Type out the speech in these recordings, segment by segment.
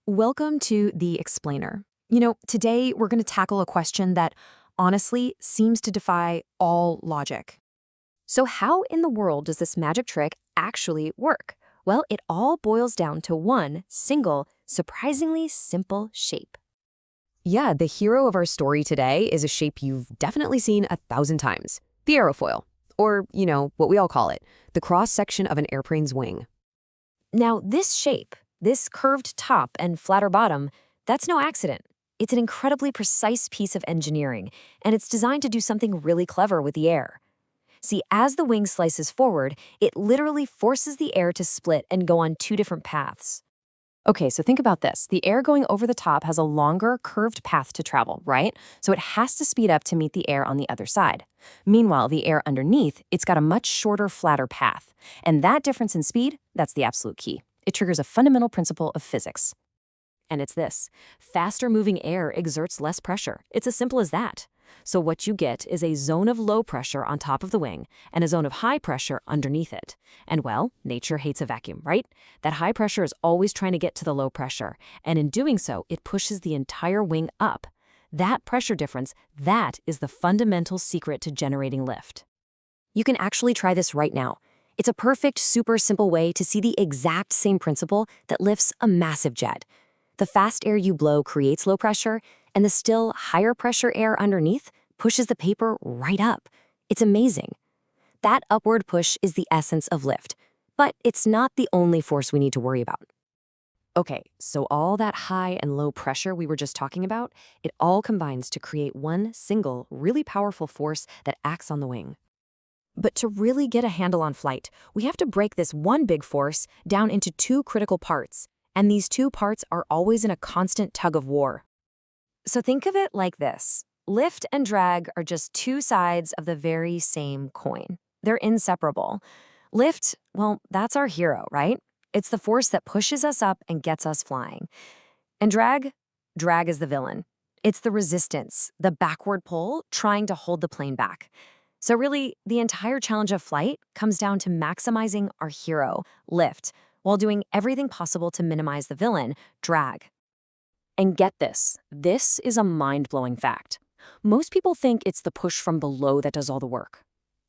Welcome to The Explainer. Today we're going to tackle a question that honestly seems to defy all logic. So how in the world does this magic trick actually work? Well, it all boils down to one single, surprisingly simple shape. Yeah, the hero of our story today is a shape you've definitely seen 1,000 times. The aerofoil, or, what we all call it, the cross-section of an airplane's wing. Now, this shape, this curved top and flatter bottom, that's no accident. It's an incredibly precise piece of engineering, and it's designed to do something really clever with the air. See, as the wing slices forward, it literally forces the air to split and go on two different paths. Okay, so think about this. The air going over the top has a longer, curved path to travel, right? So it has to speed up to meet the air on the other side. Meanwhile, the air underneath, it's got a much shorter, flatter path. And that difference in speed, that's the absolute key. It triggers a fundamental principle of physics. And it's this: faster moving air exerts less pressure. It's as simple as that. So what you get is a zone of low pressure on top of the wing and a zone of high pressure underneath it. And well, nature hates a vacuum, right? That high pressure is always trying to get to the low pressure, and in doing so, it pushes the entire wing up. That pressure difference, that is the fundamental secret to generating lift. You can actually try this right now. It's a perfect, super simple way to see the exact same principle that lifts a massive jet. The fast air you blow creates low pressure, and the still higher pressure air underneath pushes the paper right up. It's amazing. That upward push is the essence of lift, but it's not the only force we need to worry about. Okay, so all that high and low pressure we were just talking about, it all combines to create one single, really powerful force that acts on the wing. But to really get a handle on flight, we have to break this one big force down into two critical parts, and these two parts are always in a constant tug of war. So think of it like this. Lift and drag are just two sides of the very same coin. They're inseparable. Lift, well, that's our hero, right? It's the force that pushes us up and gets us flying. And drag? Drag is the villain. It's the resistance, the backward pull, trying to hold the plane back. So really, the entire challenge of flight comes down to maximizing our hero, lift, while doing everything possible to minimize the villain, drag. And get this is a mind-blowing fact. Most people think it's the push from below that does all the work.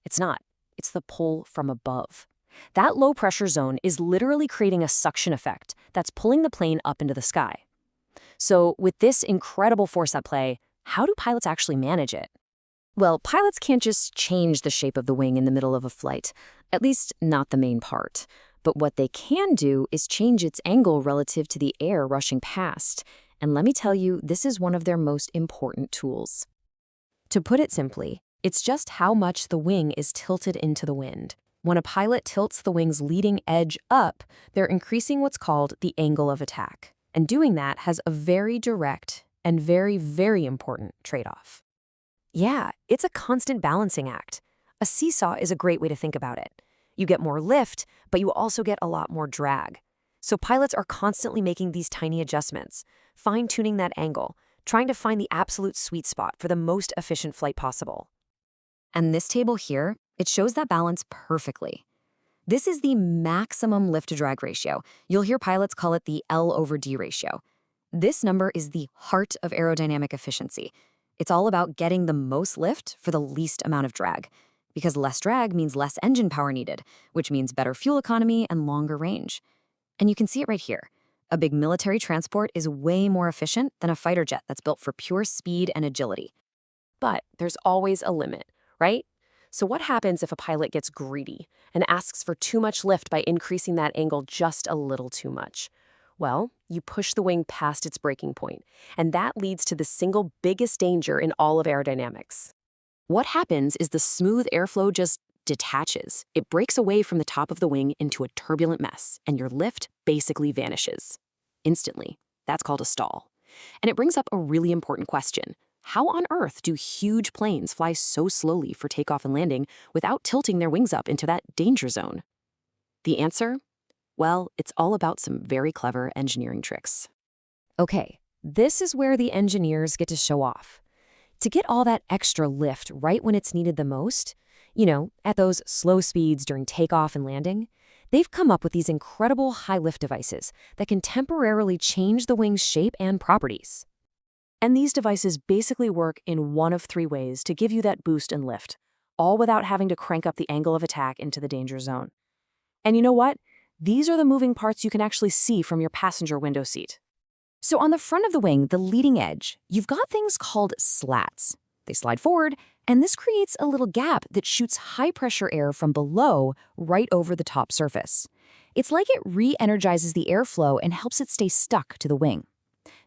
It's not. It's the pull from above. That low-pressure zone is literally creating a suction effect that's pulling the plane up into the sky. So with this incredible force at play, how do pilots actually manage it? Well, pilots can't just change the shape of the wing in the middle of a flight, at least not the main part. But what they can do is change its angle relative to the air rushing past. And let me tell you, this is one of their most important tools. To put it simply, it's just how much the wing is tilted into the wind. When a pilot tilts the wing's leading edge up, they're increasing what's called the angle of attack. And doing that has a very direct and very, very important trade-off. Yeah, it's a constant balancing act. A seesaw is a great way to think about it. You get more lift, but you also get a lot more drag. So pilots are constantly making these tiny adjustments, fine-tuning that angle, trying to find the absolute sweet spot for the most efficient flight possible. And this table here, it shows that balance perfectly. This is the maximum lift-to-drag ratio. You'll hear pilots call it the L/D ratio. This number is the heart of aerodynamic efficiency. It's all about getting the most lift for the least amount of drag, because less drag means less engine power needed, which means better fuel economy and longer range. And you can see it right here. A big military transport is way more efficient than a fighter jet that's built for pure speed and agility. But there's always a limit, right? So what happens if a pilot gets greedy and asks for too much lift by increasing that angle just a little too much? Well, you push the wing past its breaking point, and that leads to the single biggest danger in all of aerodynamics. What happens is the smooth airflow just detaches. It breaks away from the top of the wing into a turbulent mess, and your lift basically vanishes instantly. That's called a stall. And it brings up a really important question. How on earth do huge planes fly so slowly for takeoff and landing without tilting their wings up into that danger zone? The answer? Well, it's all about some very clever engineering tricks. Okay, this is where the engineers get to show off. To get all that extra lift right when it's needed the most, at those slow speeds during takeoff and landing, They've come up with these incredible high-lift devices that can temporarily change the wing's shape and properties. And these devices basically work in one of three ways to give you that boost and lift, all without having to crank up the angle of attack into the danger zone. And you know what? These are the moving parts you can actually see from your passenger window seat. So on the front of the wing, the leading edge, you've got things called slats. They slide forward, and this creates a little gap that shoots high-pressure air from below right over the top surface. It's like it re-energizes the airflow and helps it stay stuck to the wing.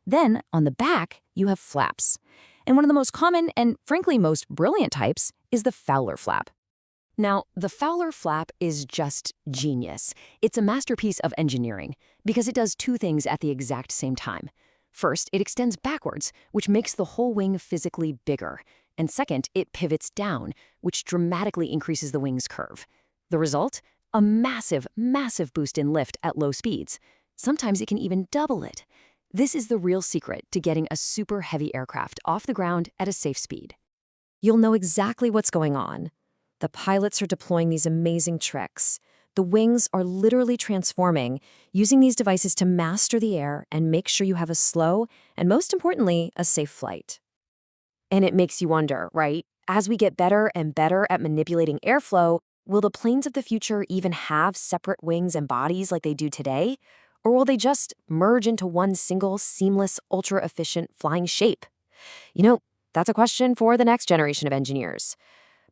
Then, on the back, you have flaps. And one of the most common and, frankly, most brilliant types is the Fowler flap. Now, the Fowler flap is just genius. It's a masterpiece of engineering because it does two things at the exact same time. First, it extends backwards, which makes the whole wing physically bigger. And second, it pivots down, which dramatically increases the wing's curve. The result? A massive, massive boost in lift at low speeds. Sometimes it can even double it. This is the real secret to getting a super heavy aircraft off the ground at a safe speed. You'll know exactly what's going on. The pilots are deploying these amazing tricks. The wings are literally transforming, using these devices to master the air and make sure you have a slow and, most importantly, a safe flight. And it makes you wonder, right? As we get better and better at manipulating airflow, will the planes of the future even have separate wings and bodies like they do today? Or will they just merge into one single, seamless, ultra-efficient flying shape? You know, that's a question for the next generation of engineers.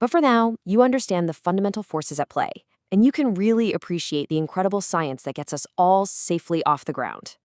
But for now, you understand the fundamental forces at play, and you can really appreciate the incredible science that gets us all safely off the ground.